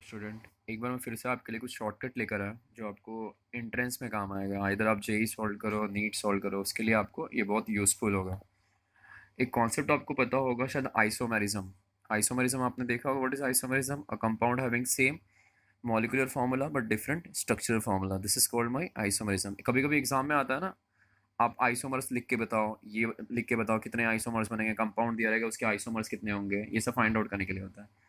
Student, एक बार मैं फिर से आपके लिए कुछ शॉर्टकट लेकर आया जो आपको एंट्रेंस में काम आएगा। इधर आप जेई सॉल्व करो, नीट सॉल्व करो, उसके लिए आपको ये बहुत यूज़फुल होगा। एक कॉन्सेप्ट आपको पता होगा शायद, आइसोमेरिज्म। आइसोमेरिज्म आपने देखा होगा। What is isomerism? A compound having same molecular formula but different structural formula, this is called my isomerism. कभी कभी एग्जाम में आता है ना, आप आइसोमर्स लिख के बताओ, ये लिख के बताओ कितने आइसोमर्स बनेंगे, कंपाउंड दिया रहेगा उसके आइसोमर्स कितने होंगे, ये सब फाइंड आउट करने के लिए होता है।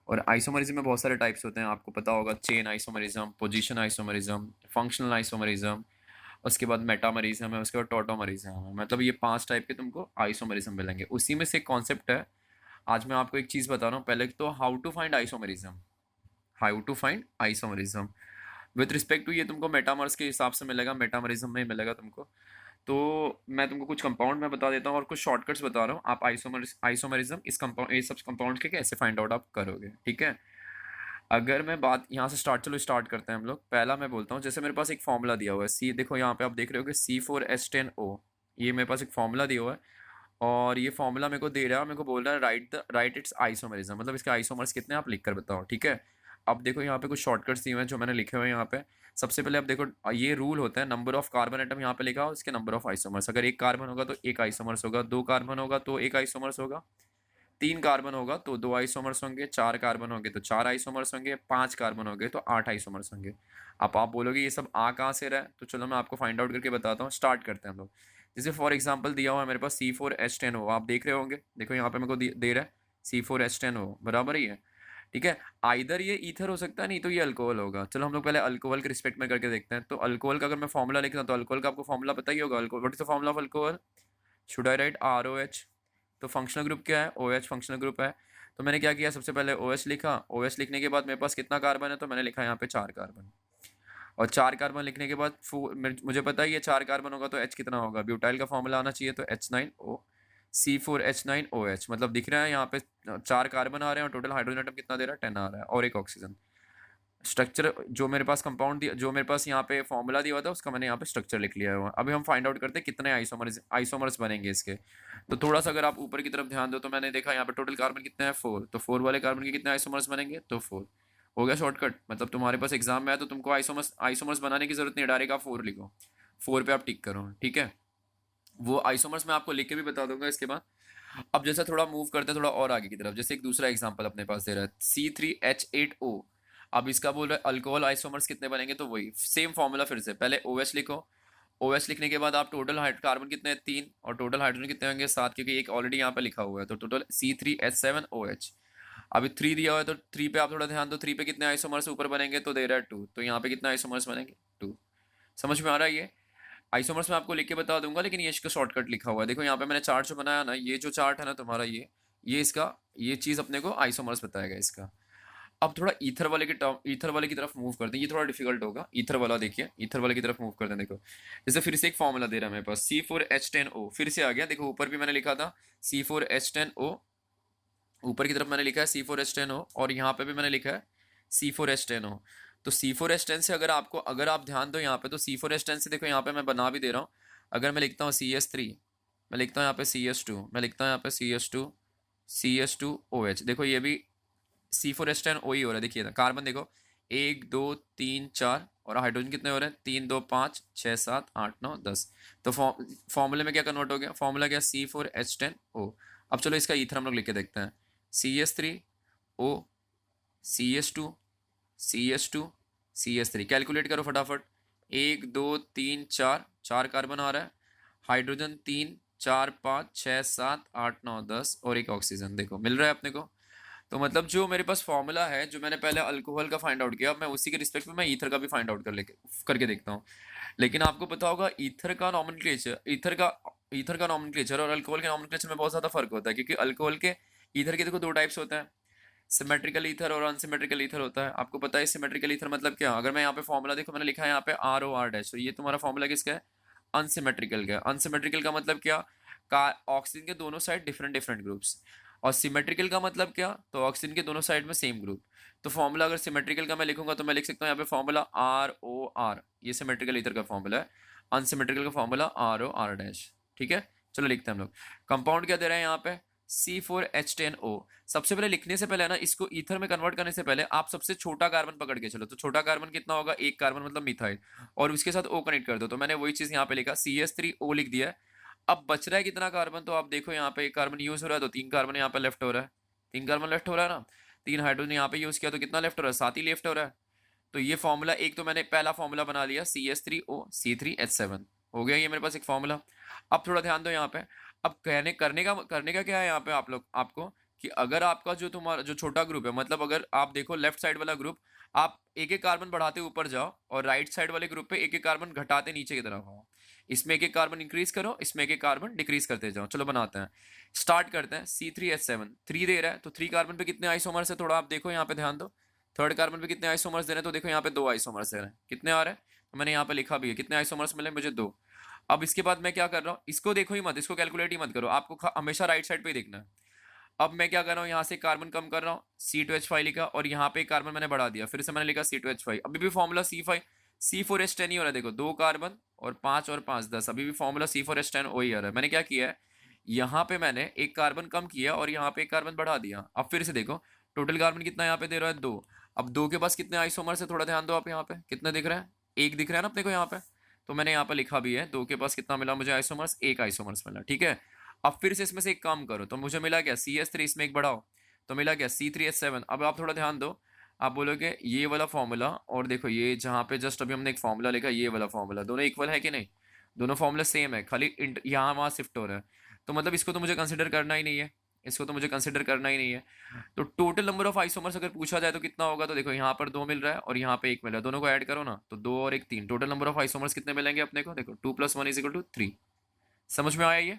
और आइसोमरिज्म में बहुत सारे टाइप्स होते हैं, आपको पता होगा। Chain isomerism, position isomerism, functional isomerism, उसके बाद मेटामरिज्म है, उसके बाद टॉटोमरिज्म है। मतलब ये 5 टाइप के तुमको आइसोमरिज्म मिलेंगे। उसी में से एक कॉन्सेप्ट है। आज मैं आपको एक चीज़ बता रहा हूँ। पहले तो how to find isomerism. How to find isomerism with respect to, ये तुमको मेटामर्स के हिसाब से मिलेगा, मेटामरिज्म में मिलेगा तुमको। तो मैं तुमको कुछ कंपाउंड में बता देता हूँ और कुछ शॉर्टकट्स बता रहा हूँ। आप आइसोमरिज्म इस कंपाउंड, ये सब कंपाउंड के कैसे फाइंड आउट आप करोगे, ठीक है। अगर मैं बात यहाँ से स्टार्ट करते हैं हम लोग। पहला मैं बोलता हूँ, जैसे मेरे पास एक फॉर्मूला दिया हुआ है सी, देखो यहाँ पे आप देख रहे हो कि C4H10O। ये मेरे पास एक फॉर्मूला दिया हुआ है और ये फॉर्मूला मेरे को दे रहा है, मेरे को बोल रहा है राइट इट्स आइसोमरिज्म, मतलब इसके आइसोमर्स कितने हैं आप लिख कर बताओ, ठीक है। अब देखो यहाँ पे कुछ शॉर्टकट्स दिए हुए हैं जो मैंने लिखे हुए हैं यहाँ पे। सबसे पहले आप देखो, ये रूल होता है, नंबर ऑफ कार्बन एटम यहाँ पे लिखा हो, इसके नंबर ऑफ आइसोमर्स। अगर एक कार्बन होगा तो एक आइसोमर्स होगा, 2 कार्बन होगा तो एक आइसोमर्स होगा, 3 कार्बन होगा तो 2 आइसोमर्स होंगे, 4 कार्बन होंगे तो 4 आइसोमर्स होंगे, 5 कार्बन होंगे तो 8 आइसोमर्स होंगे। अब आप बोलोगे ये सब आ कहाँ से रहा है, तो चलो मैं आपको फाइंड आउट करके बताता हूँ। स्टार्ट करते हैं हम लोग। जैसे फॉर एग्जांपल दिया हुआ है मेरे पास C4H10O, आप देख रहे होंगे, देखो यहाँ पे मेरे को दे रहा है C4H10O बराबर ही है, ठीक है। आइदर ये ईथर हो सकता है, नहीं तो ये अल्कोहल होगा। चलो हम लोग पहले अल्कोहल के रिस्पेक्ट में करके देखते हैं। तो अल्कोहल का अगर मैं फॉर्मूला लिखता हूँ तो अल्कोहल का आपको फॉर्मूला पता ही होगा। Alcohol, what is the formula of alcohol? Should I right ROH? तो फंक्शनल ग्रुप क्या है? OH फंक्शनल ग्रुप है। तो मैंने क्या किया, सबसे पहले OH लिखा। OH लिखने के बाद मेरे पास कितना कार्बन है, तो मैंने लिखा यहाँ पे 4 कार्बन। और 4 कार्बन लिखने के बाद मुझे पता है ये 4 कार्बन होगा तो H कितना होगा, ब्यूटाइल का फॉर्मूला आना चाहिए, तो H9O C4H9OH। मतलब दिख रहा है यहाँ पे 4 कार्बन आ रहे हैं और टोटल हाइड्रोजन एटम कितना दे रहा है, 10 आ रहा है, और एक ऑक्सीजन। स्ट्रक्चर जो मेरे पास कंपाउंड दिया, जो मेरे पास यहाँ पे फॉर्मूला दिया हुआ था, उसका मैंने यहाँ पे स्ट्रक्चर लिख लिया हुआ। अभी हम फाइंड आउट करते हैं कितने आइसोमर्स बनेंगे इसके। तो थोड़ा सा अगर आप ऊपर की तरफ ध्यान दो तो मैंने देखा यहाँ पे टोटल कार्बन कितने हैं, 4। तो 4 वाले कार्बन के कितने आइसोमर्स बनेंगे, तो 4। हो गया शॉर्टकट। मतलब तुम्हारे पास एग्जाम में है तो तुमको आइसोमर्स बनाने की जरूरत नहीं, डायरेक्ट आप 4 लिखो, 4 पे आप टिक करो, ठीक है। वो आइसोमर्स मैं आपको लिख के भी बता दूंगा इसके बाद। अब जैसा थोड़ा मूव करते हैं थोड़ा और आगे की तरफ, जैसे एक दूसरा एग्जांपल अपने पास दे रहा है C3H8O। अब इसका बोल रहा है अल्कोहल आइसोमर्स कितने बनेंगे, तो वही सेम फॉर्मूला फिर से, पहले OH लिखो। OH लिखने के बाद आप टोटल कार्बन कितने हैं, 3, और टोटल हाइड्रोजन कितने होंगे, 7, क्योंकि एक ऑलरेडी यहाँ पे लिखा हुआ है, तो टोटल C3H7OH। अभी 3 दिया हुआ है तो 3 पे आप थोड़ा ध्यान दो, 3 पे कितने आइसोमर्स ऊपर बनेंगे, तो दे रहा है 2, तो यहाँ पे कितने आइसोमर्स बनेंगे, 2। समझ में आ रहा है ये? आइसोमर्स में आपको लिख के बता दूंगा, लेकिन ये इसका शॉर्टकट लिखा हुआ है। देखो यहाँ पे मैंने चार्ट जो बनाया ना, ये जो चार्ट है ना तुम्हारा, ये इसका, ये चीज अपने को आइसोमर्स बताएगा इसका। अब थोड़ा ईथर वाले की तरफ मूव करते हैं, ये थोड़ा डिफिकल्ट होगा। ईथर वाला देखिए, ईथर वाले की तरफ मूव करते हैं। देखो जैसे फिर से एक फॉर्मूला दे रहा है मेरे पास C4H10O, फिर से आ गया। देखो ऊपर भी मैंने लिखा था C4H10O, ऊपर की तरफ मैंने लिखा है C4H10O, और यहाँ पे भी मैंने लिखा है C4H10O। तो C4H10 से अगर आप ध्यान दो यहाँ पे, तो C4H10 से देखो यहाँ पे मैं बना भी दे रहा हूँ। अगर मैं लिखता हूँ CS3, मैं लिखता हूँ यहाँ पे CS2, मैं लिखता हूँ यहाँ पे CS2OH, देखो ये भी C4H10O ही हो रहा है। देखिए कार्बन देखो, 1 2 3 4, और हाइड्रोजन कितने हो रहे हैं, 3 2 5 6 7 8 9 10। तो फॉर्मूले में क्या कन्वर्ट हो गया, फॉर्मूला क्या, C4H10O। अब चलो इसका ईथर हम लोग लिख के देखते हैं, CS3O, CS2 कैलकुलेट करो फटाफट। 1 2 3 4, 4 कार्बन आ रहा है, हाइड्रोजन 3 4 5 6 7 8 9 10, और एक ऑक्सीजन देखो मिल रहा है अपने को। तो मतलब जो मेरे पास फॉर्मूला है, जो मैंने पहले अल्कोहल का फाइंड आउट किया, अब मैं उसी के रिस्पेक्ट में मैं ईथर का भी फाइंड आउट करके देखता हूँ। लेकिन आपको पता होगा ईथर का नॉमेनक्लेचर और अल्कोहल के नॉमेनक्लेचर में बहुत ज्यादा फर्क होता है, क्योंकि अल्कोहल के ईथर के देखो 2 टाइप्स होते हैं, सिमेट्रिकल ईथर और अनसिमेट्रिकल ईथर होता है। आपको पता है सिमेट्रिकल ईथर मतलब क्या? अगर मैं यहाँ पे फॉर्मूला देखो, मैंने लिखा है यहाँ पे ROR डैश, तो ये तुम्हारा फॉर्मूला किसका है, अनसिमेट्रिकल का। अनसिमेट्रिकल का मतलब क्या, का ऑक्सीजन के दोनों साइड डिफरेंट डिफरेंट ग्रुप्स। और सिमेट्रिकल का मतलब क्या, तो ऑक्सीजन के दोनों साइड में सेम ग्रुप। तो फॉर्मूला अगर सिमेट्रिकल का मैं लिखूंगा तो मैं लिख सकता हूँ यहाँ पे फॉर्मूला ROR, ये सिमेट्रिकल ईथर का फॉर्मूला है। अनसिमेट्रिकल का फॉर्मूला ROR डैश, ठीक है। चलो लिखते हैं हम लोग। कंपाउंड क्या दे रहे हैं यहाँ पे, C4H10O। सबसे पहले लिखने से पहले ना, इसको ईथर में कन्वर्ट करने से पहले आप सबसे छोटा कार्बन पकड़ के चलो। तो छोटा कार्बन कितना होगा, एक कार्बन मतलब मिथाइल, और उसके साथ O कनेक्ट कर दो। तो मैंने वही चीज यहाँ पे लिखा, CH3O लिख दिया है। अब बच रहा है कितना कार्बन, तो आप देखो यहाँ पे एक कार्बन यूज हो रहा है, तो 3 कार्बन यहाँ पे लेफ्ट हो रहा है। 3 कार्बन लेफ्ट हो रहा है ना, 3 हाइड्रोजन यहाँ पे यूज किया, तो कितना लेफ्ट हो रहा है, 7 ही लेफ्ट हो रहा है। तो ये फॉर्मूला एक तो मैंने पहला फॉर्मूला बना लिया, CH3O C3H7 हो गया ये मेरे पास एक फॉर्मूला। अब थोड़ा ध्यान दो यहाँ पे। अब करने का क्या है यहाँ पे आप लोग आपको, कि अगर आपका जो तुम्हारा जो छोटा ग्रुप है, मतलब अगर आप देखो लेफ्ट साइड वाला ग्रुप, आप एक एक कार्बन बढ़ाते ऊपर जाओ, और राइट साइड वाले ग्रुप पे एक एक कार्बन घटाते नीचे की तरफ आओ। इसमें एक एक कार्बन इंक्रीज करो, इसमें एक एक कार्बन डिक्रीज करते जाओ। चलो बनाते हैं, स्टार्ट करते हैं। C3H7 3 दे रहा है, तो 3 कार्बन पे कितने आइसोमर्स है, थोड़ा आप देखो यहाँ पे ध्यान दो। थर्ड कार्बन पे कितने आइसोमर्स दे रहे हैं, तो देखो यहाँ पे 2 आइसोमर्स दे रहे हैं। कितने आ रहे हैं, तो मैंने यहाँ पे लिखा भी है कितने आइसोमर्स मिले मुझे, 2। अब इसके बाद मैं क्या कर रहा हूँ, इसको देखो ही मत, इसको कैलकुलेट ही मत करो, आपको हमेशा राइट साइड पे ही देखना है। अब मैं क्या कर रहा हूँ, यहाँ से कार्बन कम कर रहा हूँ, C2H5 लिखा, और यहाँ पे कार्बन मैंने बढ़ा दिया, फिर से मैंने लिखा C2H5। अभी भी फॉर्मूला C4H10 ही हो रहा है। देखो 2 कार्बन और 5 और 5 10, अभी भी फॉर्मूला C4H10 वही आ रहा है। मैंने क्या किया है, यहाँ पे मैंने एक कार्बन कम किया और यहाँ पे एक कार्बन बढ़ा दिया। अब फिर से देखो, टोटल कार्बन कितना यहाँ पे दे रहा है, 2। अब 2 के पास कितने आइसोमर्स है, थोड़ा ध्यान दो आप, यहाँ पे कितने दिख रहे हैं, एक दिख रहा है ना अपने को यहाँ पे। तो मैंने यहाँ पे लिखा भी है 2 के पास कितना मिला मुझे आइसोमर्स, एक आइसोमर्स मिला, ठीक है। अब फिर से इसमें से एक काम करो, तो मुझे मिला क्या, CH3, इसमें एक बढ़ाओ, तो मिला क्या, C3H7। अब आप थोड़ा ध्यान दो, आप बोलोगे ये वाला फॉर्मूला, और देखो ये जहाँ पे जस्ट अभी हमने एक फॉर्मूला लिखा, ये वाला फॉर्मूला, दोनों इक्वल है कि नहीं, दोनों फॉर्मूला सेम है, खाली यहाँ वहाँ शिफ्ट हो रहा है। तो मतलब इसको तो मुझे कंसिडर करना ही नहीं है, इसको तो मुझे कंसिडर करना ही नहीं है। तो टोटल नंबर ऑफ आइसोमर्स अगर पूछा जाए तो कितना होगा, तो देखो यहाँ पर 2 मिल रहा है और यहाँ पे 1 मिल रहा है, दोनों को ऐड करो ना, तो 2 और 1 3, टोटल नंबर ऑफ आइसोमर्स कितने मिलेंगे अपने को, देखो 2 + 1 = 3। समझ में आया ये।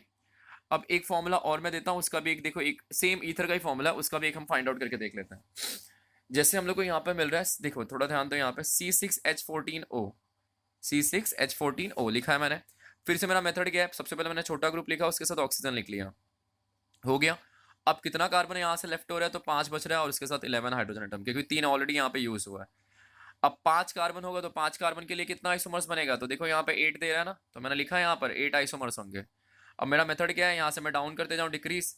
अब एक फॉर्मूला और मैं देता हूँ, उसका भी एक देखो, एक सेम ईथर का ही फॉर्मूला, उसका भी एक हम फाइंड आउट करके देख लेते हैं। जैसे हम लोग को यहाँ पे मिल रहा है, देखो थोड़ा ध्यान दो, यहाँ पे C6H14O, C6H14O लिखा है मैंने। फिर से मेरा मेथड क्या है, सबसे पहले मैंने छोटा ग्रुप लिखा, उसके साथ ऑक्सीजन लिख लिया, हो गया। अब कितना कार्बन यहाँ से लेफ्ट हो रहा है, तो 5 बच रहा है, और उसके साथ 11 हाइड्रोजन एटम, क्योंकि 3 ऑलरेडी यहाँ पे यूज हुआ है। अब 5 कार्बन होगा, तो 5 कार्बन के लिए कितना आइसोमर्स बनेगा, तो देखो यहाँ पे 8 दे रहा है ना, तो मैंने लिखा है यहाँ पर 8 आइसोमर्स होंगे। अब मेरा मेथड क्या है, यहाँ से मैं डाउन करते जाऊँ डिक्रीज,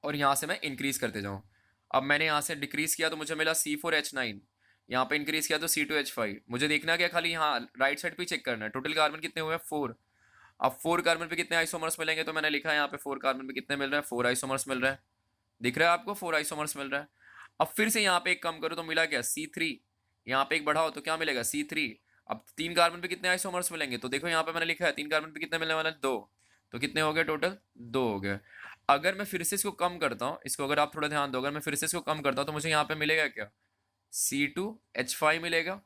और यहाँ से मैं इंक्रीज करते जाऊँ। अब मैंने यहाँ से डिक्रीज किया तो मुझे मिला C4H9, यहाँ पे इंक्रीज किया तो C2H5। मुझे देखना क्या, खाली यहाँ राइट साइड पे चेक करना है, टोटल कार्बन कितने हुए, 4। अब 4 कार्बन पे कितने आइसोमर्स मिलेंगे, तो मैंने लिखा है यहाँ पे 4 कार्बन पे कितने मिल रहे हैं, 4 आइसोमर्स मिल रहे हैं। दिख रहा है आपको, 4 आइसोमर्स मिल रहा है। अब फिर से यहाँ पे एक कम करो, तो मिला क्या, C3। यहाँ पे एक बढ़ाओ तो क्या मिलेगा, C3। अब 3 कार्बन पे कितने आइसोमर्स मिलेंगे, तो देखो यहाँ पे मैंने लिखा है 3 कार्बन पे कितने मिलने वाले हैं, 2। तो कितने हो गए टोटल, 2 हो गए। अगर मैं फिर से इसको कम करता हूँ, इसको अगर आप थोड़ा ध्यान दो, अगर मैं फिर से इसको कम करता हूँ, तो मुझे यहाँ पे मिलेगा क्या, C2H5 मिलेगा,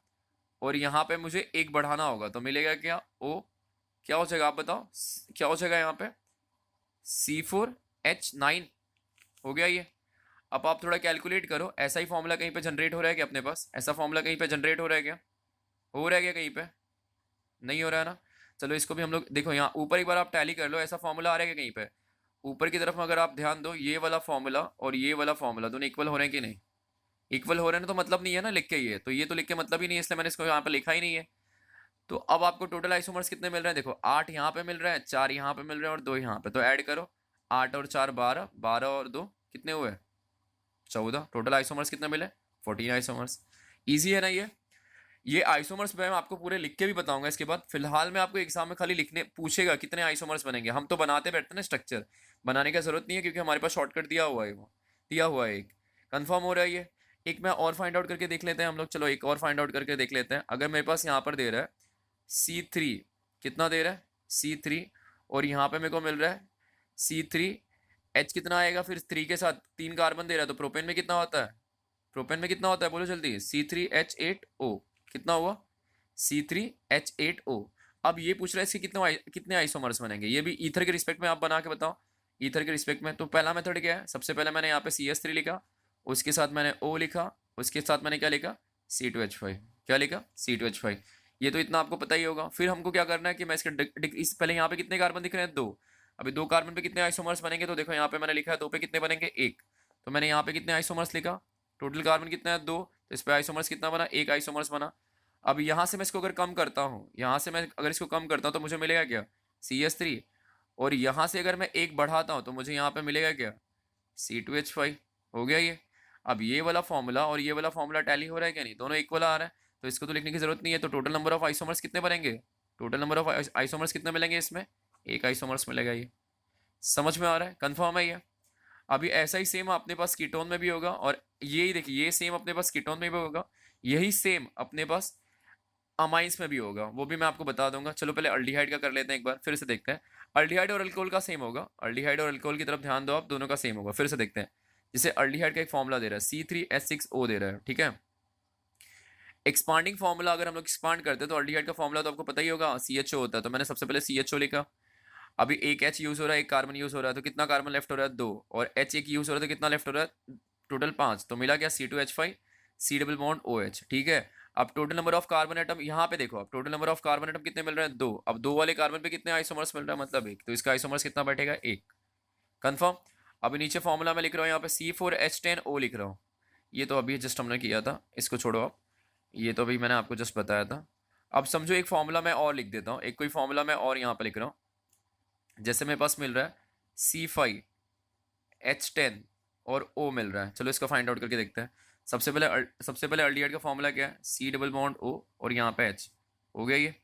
और यहाँ पे मुझे एक बढ़ाना होगा, तो मिलेगा क्या, O। क्या हो जाएगा आप बताओ, क्या हो जाएगा यहाँ पे, C4H9 हो गया ये। अब आप थोड़ा कैलकुलेट करो, ऐसा ही फॉर्मूला कहीं पे जनरेट हो रहा है क्या अपने पास, ऐसा फॉर्मूला कहीं पे जनरेट हो रहा है क्या, हो रहा है क्या कहीं पे, नहीं हो रहा है ना। चलो इसको भी हम लोग देखो, यहाँ ऊपर एक बार आप टैली कर लो, ऐसा फॉर्मूला आ रहा है क्या कहीं पे, ऊपर की तरफ में अगर आप ध्यान दो, ये वाला फॉर्मूला और ये वाला फॉर्मूला दोनों इक्वल हो रहे हैं कि नहीं, इक्वल हो रहे हैं, तो मतलब नहीं है ना लिख के, ये तो लिख के मतलब ही नहीं है, इसलिए मैंने इसको यहाँ पे लिखा ही नहीं है। तो अब आपको टोटल आइसोमर्स कितने मिल रहे हैं, देखो 8 यहाँ पे मिल रहे हैं, 4 यहाँ पे मिल रहे हैं, और 2 यहाँ पे, तो ऐड करो, 8 और 4 12, 12 और 2 कितने हुए, 14। टोटल आइसोमर्स कितने मिले, 14 आइसोमर्स। ईजी है ना ये आइसोमर्स मैं आपको पूरे लिख के भी बताऊंगा इसके बाद। फिलहाल मैं आपको एग्जाम में खाली लिखने पूछेगा कितने आइसोमर्स बनेंगे, हम तो बनाते बैठते ना, स्ट्रक्चर बनाने का जरूरत नहीं है, क्योंकि हमारे पास शॉर्टकट दिया हुआ है, वो दिया हुआ है एक। कंफर्म हो रहा है ये। एक मैं और फाइंड आउट करके देख लेते हैं हम लोग, चलो एक और फाइंड आउट करके देख लेते हैं। अगर मेरे पास यहाँ पर दे रहा है C3, कितना दे रहा है C3, और यहाँ पे मेरे को मिल रहा है C3H, कितना आएगा फिर 3 के साथ 3 कार्बन दे रहा है, तो प्रोपेन में कितना होता है, प्रोपेन में कितना होता है बोलो जल्दी, C3H8O, कितना हुआ, C3H8O। अब ये पूछ रहा है इसके कितने आइसोमर्स बनेंगे, ये भी ईथर के रिस्पेक्ट में आप बना के बताओ, ईथर के रिस्पेक्ट में। तो पहला मेथड क्या है, सबसे पहले मैंने यहाँ पे CH3 लिखा, उसके साथ मैंने O लिखा, उसके साथ मैंने क्या लिखा, C2H5, क्या लिखा, C2H5। ये तो इतना आपको पता ही होगा। फिर हमको क्या करना है कि मैं इसके इस पहले यहाँ पे कितने कार्बन दिख रहे हैं, 2। अभी 2 कार्बन पे कितने आइसोमर्स बनेंगे, तो देखो यहाँ पे मैंने लिखा है 2 पे कितने बनेंगे, 1। तो मैंने यहाँ पे कितने आइसोमर्स लिखा, टोटल कार्बन कितना है, 2, तो इस पे आइसोमर्स कितना बना, 1 आइसोमर्स बना। अब यहाँ से मैं इसको अगर कम करता हूँ, यहाँ से मैं अगर इसको कम करता हूँ, तो मुझे मिलेगा क्या, CH3, और यहाँ से अगर मैं एक बढ़ाता हूँ तो मुझे यहाँ पे मिलेगा क्या, C2H5। हो गया ये। अब ये वाला फॉर्मूला और ये वाला फॉर्मूला टैली हो रहा है क्या, नहीं, दोनों इक्वल आ रहा है, तो इसको तो लिखने की जरूरत नहीं है। तो टोटल नंबर ऑफ आइसोमर्स कितने बनेंगे, टोटल नंबर ऑफ आइसोमर्स कितने मिलेंगे इसमें, एक आइसोमर्स मिलेगा। ये समझ में आ रहा है, कंफर्म है ये। अभी ऐसा ही सेम अपने पास कीटोन में भी होगा, और यही देखिए ये सेम अपने पास कीटोन में भी होगा, यही सेम अपने पास अमाइंस में भी होगा, वो भी मैं आपको बता दूंगा। चलो पहले अल्डिहाइड का कर लेते हैं एक बार, फिर से देखते हैं। अल्डिहाइड और अल्कोहल का सेम होगा, अल्डिहाइड और अल्कोहल की तरफ ध्यान दो आप, दोनों का सेम होगा। फिर से देखते हैं, जैसे अल्डिहाइड का एक फॉर्मूला दे रहा है C3H6O दे रहा है, ठीक है। एक्सपांडिंग फॉर्मूला अगर हम लोग एक्सपांड करते हैं तो अल्डिहाइड का फॉर्मूला तो आपको पता ही होगा, CHO होता है, तो मैंने सबसे पहले CHO लिखा। अभी एक H यूज हो रहा है, एक कार्बन यूज हो रहा है, तो कितना कार्बन लेफ्ट हो रहा है, 2, और H एक यूज हो रहा है तो कितना लेफ्ट हो रहा है, टोटल 5, तो मिला क्या C2H5 C double bond OH, ठीक है। अब total number of carbon atom यहाँ पे देखो, अब total number of carbon atom कितने मिल रहे हैं, 2। अब 2 वाले कार्बन पे कितने आइसोमर्स मिल रहा है, मतलब 1, तो इसका आइसोमर्स कितना बैठेगा, 1, कंफर्म। अभी नीचे फॉर्मूला में लिख रहा हूँ, यहाँ पे C4H10O लिख रहा हूँ, ये तो अभी जस्ट हमने किया था, इसको छोड़ो आप, ये तो अभी मैंने आपको जस्ट बताया था। अब समझो एक फॉर्मूला मैं और लिख देता हूँ, एक कोई फॉर्मूला मैं और यहाँ पे लिख रहा हूँ, जैसे मेरे पास मिल रहा है C5H10 और O मिल रहा है। चलो इसका फाइंड आउट करके देखते हैं। सबसे पहले अल्डिहाइड का फॉर्मूला क्या है, C डबल बॉन्ड O और यहाँ पे H, हो गया ये।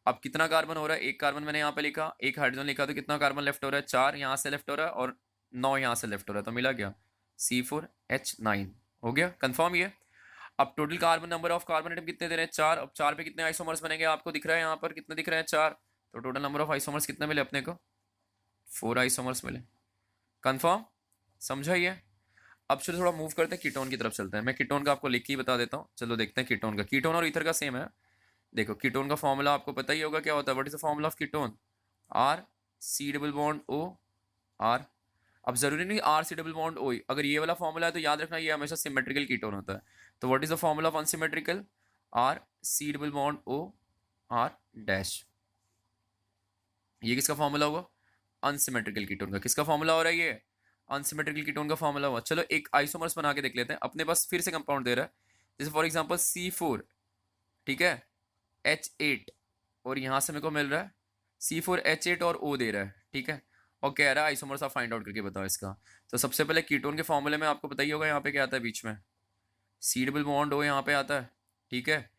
अब कितना कार्बन हो रहा है, एक कार्बन मैंने यहाँ पे लिखा, एक हाइड्रोजन लिखा, तो कितना कार्बन लेफ्ट हो रहा है, 4 यहाँ से लेफ्ट हो रहा है और 9 यहाँ से लेफ्ट हो रहा है, तो मिला क्या, C4H9, हो गया कंफर्म ये। अब total carbon number of carbon atom कितने दे रहे हैं, 4। अब 4 पे कितने आइसोमर्स बनेंगे आपको दिख रहा है यहाँ पर, कितने दिख रहे हैं, 4, तो टोटल नंबर ऑफ आइसोमर्स कितने मिले अपने को, 4 आइसोमर्स मिले, कंफर्म, समझा ये। अब चलो थोड़ा मूव करते हैं, कीटोन की तरफ चलते हैं। मैं कीटोन का आपको लिख के ही बता देता हूँ, चलो देखते हैं कीटोन का। कीटोन और ईथर का सेम है। देखो कीटोन का फॉर्मूला आपको पता ही होगा क्या होता है, what is the formula of ketone, R C double bond O R. अब जरूरी नहीं R C double bond O, अगर ये वाला फॉर्मूला है तो याद रखना ये हमेशा सिमेट्रिकल कीटोन होता है। तो what is the formula of unsymmetrical, R C double bond O R dash. ये किसका फॉर्मूला हुआ, अनसिमेट्रिकल कीटोन का। किसका फॉर्मूला हो रहा है ये, अनसिमेट्रिकल कीटोन का फॉर्मूला हुआ। चलो एक आइसोमर्स बना के देख लेते हैं, अपने पास फिर से कंपाउंड दे रहा है, जैसे फॉर एग्जांपल C4, ठीक है, H8, और यहाँ से मेरे को मिल रहा है C4H8 और O दे रहा है, ठीक है, और कह रहा है आइसोमर्स आप फाइंड आउट करके बताओ इसका। तो सबसे पहले कीटोन के फॉर्मूले में आपको पता ही होगा यहाँ पे क्या आता है बीच में, C डबल बॉन्ड O यहाँ पे आता है, ठीक है।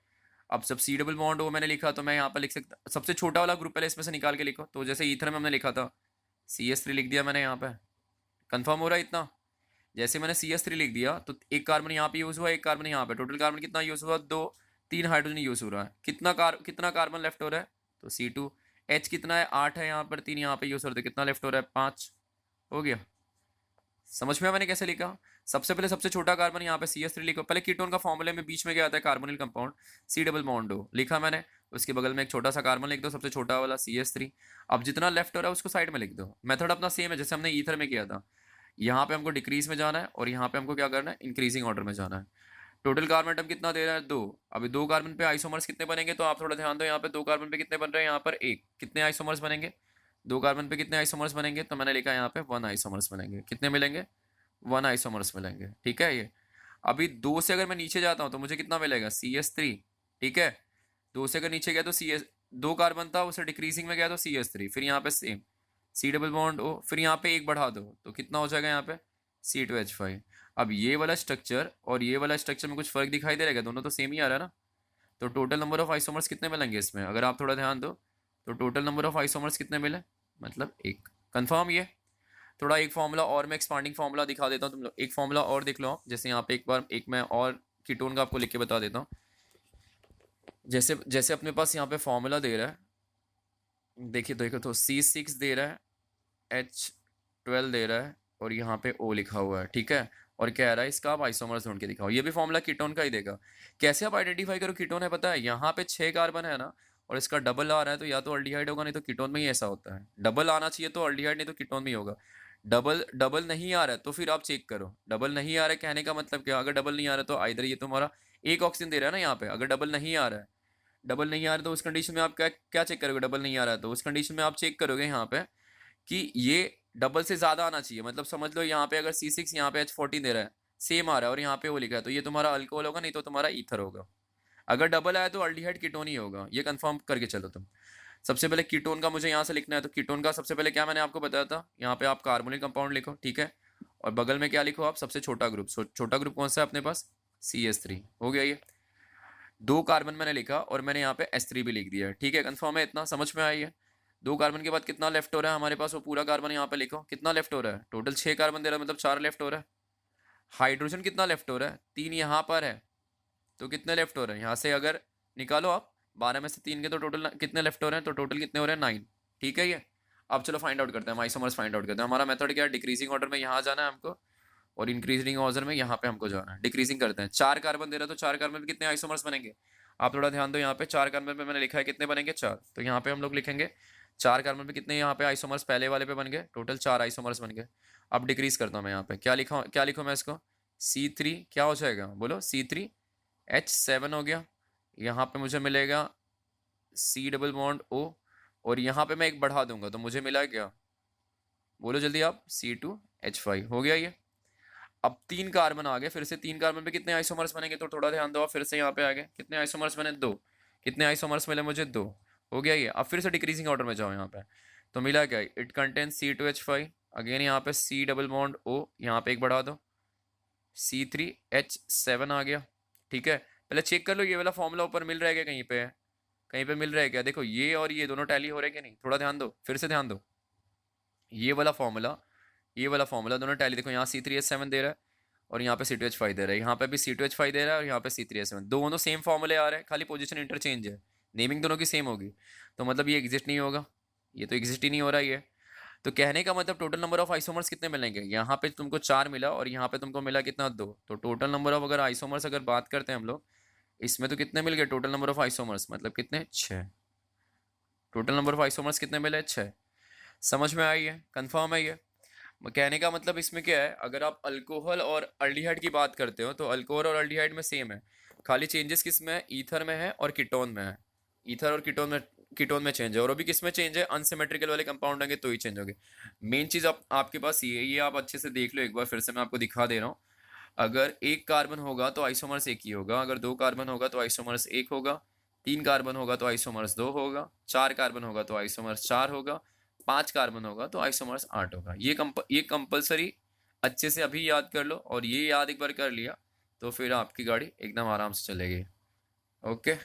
अब जब C डबल बॉन्ड O मैंने लिखा तो मैं यहाँ पर लिख सकता, सबसे छोटा वाला ग्रुप पहले इसमें से निकाल के लिखो, तो जैसे ईथर में हमने लिखा था CS3 लिख दिया मैंने यहाँ पे, कंफर्म हो रहा है इतना। जैसे मैंने CS3 लिख दिया तो एक कार्बन यहाँ पे यूज हुआ, एक कार्बन यहाँ पे, टोटल कार्बन कितना यूज हुआ, 2, 3 हाइड्रोजन यूज हो रहा है, कितना कार्बन लेफ्ट हो रहा है, तो C2। H कितना है, 8 है यहाँ पर, 3 यहाँ पे यूज हो रहा है, कितना लेफ्ट हो रहा है, 5, हो गया। समझ में आया मैंने कैसे लिखा, सबसे पहले सबसे छोटा कार्बन यहाँ पे CS3 लिखो, पहले कीटोन का फॉर्मूले में बीच में क्या आता है, carbonyl compound C double bond O लिखा मैंने, उसके बगल में एक छोटा सा कार्बन लिख दो, सबसे छोटा वाला CS3। अब जितना लेफ्ट हो रहा है उसको साइड में लिख दो। मेथड अपना सेम है जैसे हमने ईथर में किया था, यहाँ पे हमको डिक्रीज में जाना है और यहाँ पे हमको क्या करना है, इंक्रीजिंग ऑर्डर में जाना है। टोटल कार्बन एटम कितना दे रहा है, 2। अभी 2 कार्बन पे आइसोमर्स कितने बनेंगे, तो आप थोड़ा ध्यान दो, यहाँ पे 2 कार्बन पे कितने बन रहे हैं, यहाँ पर 1, कितने आइसोमर्स बनेंगे, 2 कार्बन पे कितने आइसोमर्स बनेंगे, तो मैंने लिखा यहाँ पे 1 आइसोमर्स बनेंगे, कितने मिलेंगे, 1 आइसोमर्स मिलेंगे, ठीक है ये। अभी 2 से अगर मैं नीचे जाता हूँ तो मुझे कितना मिलेगा, CS3, ठीक है। 2 से अगर नीचे गया तो CS, 2 कार्बन था उसे डिक्रीजिंग में गया तो CS3, फिर यहाँ पे same C double bond O, फिर यहाँ पे एक बढ़ा दो तो कितना हो जाएगा यहाँ पे C2H5। अब ये वाला स्ट्रक्चर और ये वाला स्ट्रक्चर में कुछ फर्क दिखाई दे रहा है, दोनों तो सेम ही आ रहा है ना। तो टोटल नंबर ऑफ आइसोमर्स कितने मिलेंगे इसमें, अगर आप थोड़ा ध्यान दो तो टोटल नंबर ऑफ आइसोमर्स कितने मिले, मतलब 1, कंफर्म ये। थोड़ा एक फॉर्मूला और मैं एक्सपांडिंग फॉर्मूला दिखा देता हूँ, तुम लोग एक फॉर्मूला और देख लो आप, जैसे यहाँ पे एक बार एक मैं और कीटोन का आपको लिख के बता देता हूँ। जैसे जैसे अपने पास यहाँ पे फॉर्मूला दे रहा है, देखिए देखो तो C6 दे रहा है, H12 दे रहा है, और यहाँ पे O लिखा हुआ है, ठीक है, और कह रहा है इसका आप आइसोमर्स ढूंढ के दिखाओ। ये भी फॉर्मूला कीटोन का ही देगा। कैसे आप आइडेंटिफाई करो कीटोन है, पता है, यहाँ पे 6 कार्बन है ना, और इसका डबल आ रहा है तो या तो अल्डिहाइड होगा, नहीं तो कीटोन में ही ऐसा होता है, डबल आना चाहिए तो अल्डिहाइड, नहीं तो कीटोन में ही होगा। डबल डबल नहीं आ रहा है तो फिर आप चेक करो, डबल नहीं आ रहा है कहने का मतलब क्या, अगर डबल नहीं आ रहा है तो आइदर ये तुम्हारा एक ऑक्सीजन दे रहा है ना यहाँ पे, अगर डबल नहीं आ रहा है, डबल नहीं आ रहा है तो उस कंडीशन में आप क्या क्या चेक करोगे, डबल नहीं आ रहा है तो उस कंडीशन में आप चेक करोगे यहाँ पे कि ये डबल से ज्यादा आना चाहिए, मतलब समझ लो यहाँ पे अगर C6 यहाँ पे H14 दे रहा है, सेम आ रहा है और यहाँ पे वो लिखा है, तो ये तुम्हारा अल्कोहल होगा, नहीं तो तुम्हारा ईथर होगा। अगर डबल आया तो अल्डिहाइड कीटोन ही होगा, ये कंफर्म करके चलो तुम। सबसे पहले कीटोन का मुझे यहाँ से लिखना है, तो कीटोन का सबसे पहले क्या मैंने आपको बताया था, यहाँ पे आप कार्बोनिल कंपाउंड लिखो, ठीक है। और बगल में क्या लिखो आप, सबसे छोटा ग्रुप। छोटा ग्रुप कौन सा है अपने पास, CH3 हो गया। ये 2 कार्बन मैंने लिखा और मैंने यहाँ पे S3 भी लिख दिया है, ठीक है। कंफर्म है, इतना समझ में आई है। 2 कार्बन के बाद कितना लेफ्ट हो रहा है हमारे पास, वो पूरा कार्बन यहाँ पे लिखो, कितना लेफ्ट हो रहा है, टोटल 6 कार्बन दे रहा है, मतलब 4 लेफ्ट हो रहा है। हाइड्रोजन कितना लेफ्ट हो रहा है, 3 यहाँ पर है, तो कितने लेफ्ट हो रहे हैं यहाँ से अगर निकालो आप, 12 में से 3 के, तो टोटल कितने लेफ्ट हो रहे हैं, तो टोटल कितने हो रहे हैं, 9, ठीक है। ये अब चलो फाइंड आउट करते हैं, आइसोमर्स फाइंड आउट करते हैं। हमारा मेथड क्या है, डिक्रीजिंग ऑर्डर में यहाँ जाना है हमको, और इंक्रीजिंग ऑर्डर में यहाँ पे हमको जाना है। डिक्रीजिंग करते हैं, 4 कार्बन दे रहा है, तो 4 कार्बन में कितने आइसोमर्स बनेंगे, आप थोड़ा ध्यान दो। यहाँ पे 4 कार्बन पे मैंने लिखा है कितने बनेंगे, 4, तो यहाँ पे हम लोग लिखेंगे 4 कार्बन पे कितने यहाँ पे आइसोमर्स पहले वाले पे बन गए, टोटल 4 आइसोमर्स बन गए। अब डिक्रीज करता हूँ मैं, यहाँ पे क्या लिखूँ मैं इसको, C3 क्या हो जाएगा बोलो, C3H7 हो गया। यहाँ पे मुझे मिलेगा C डबल बॉन्ड O, और यहाँ पे मैं एक बढ़ा दूंगा तो मुझे मिला क्या, बोलो जल्दी आप, C2H5 हो गया ये। अब 3 कार्बन आ गए, फिर से 3 कार्बन पे कितने आइसोमर्स बनेंगे, तो थोड़ा ध्यान दो आप, फिर से यहाँ पे आ गए, कितने आइसोमर्स बने, 2, कितने आइसोमर्स मिले मुझे, 2 हो गया ये। अब फिर से डिक्रीजिंग ऑर्डर में जाओ यहाँ पे, तो मिला क्या, इट कंटेन C2H5, अगेन यहाँ पे C डबल बॉन्ड O, यहाँ पे एक बढ़ा दो, C3H7 आ गया, ठीक है। पहले चेक कर लो ये वाला फॉर्मूला ऊपर मिल रहा है क्या, कहीं पे मिल रहा है क्या, देखो ये और ये दोनों टैली हो रहे हैं कि नहीं, थोड़ा ध्यान दो, फिर से ध्यान दो। ये वाला फॉर्मूला, ये वाला फॉर्मूला दोनों टैली, देखो यहाँ C3H7 दे रहा है और यहाँ पे C2H5 दे रहा है, यहाँ पे भी C2H5 दे रहा है और यहाँ पे C3H7, दोनों सेम फॉर्मूले आ रहे हैं, खाली पोजीशन इंटरचेंज है, नेमिंग दोनों की सेम होगी, तो मतलब ये एग्जिस्ट नहीं होगा, ये तो एग्जिस्ट ही नहीं हो रहा है ये। तो कहने का मतलब टोटल नंबर ऑफ आइसोमर्स कितने मिलेंगे, यहाँ पे तुमको 4 मिला और यहाँ पे तुमको मिला कितना, 2, तो टोटल नंबर ऑफ अगर आइसोमर्स अगर बात करते हैं हम लोग इसमें, तो कितने मिल गए टोटल नंबर ऑफ आइसोमर्स, मतलब कितने, 6, टोटल नंबर ऑफ आइसोमर्स कितने मिले, 6। समझ में आई है, कंफर्म है ये। कहने का मतलब इसमें क्या है, अगर आप अल्कोहल और अल्डिहाइड की बात करते हो तो अल्कोहल और अल्डिहाइड में सेम है, खाली चेंजेस किस में है, ईथर में है और कीटोन में है, ईथर और कीटोन में चेंज है, और अभी किस में चेंज है, अनसिमेट्रिकल वाले कंपाउंड होंगे तो ही चेंज होंगे। मेन चीज आपके पास ये आप अच्छे से देख लो एक बार, फिर से मैं आपको दिखा दे रहा हूँ। अगर 1 कार्बन होगा तो आइसोमर्स 1 ही होगा, अगर 2 कार्बन होगा तो आइसोमर्स 1 होगा, 3 कार्बन होगा तो आइसोमर्स 2 होगा, 4 कार्बन होगा तो आइसोमर्स 4 होगा, 5 कार्बन होगा तो आइसोमर्स 8 होगा। ये कंपलसरी अच्छे से अभी याद कर लो, और ये याद एक बार कर लिया तो फिर आपकी गाड़ी एकदम आराम से चलेगी। ओके।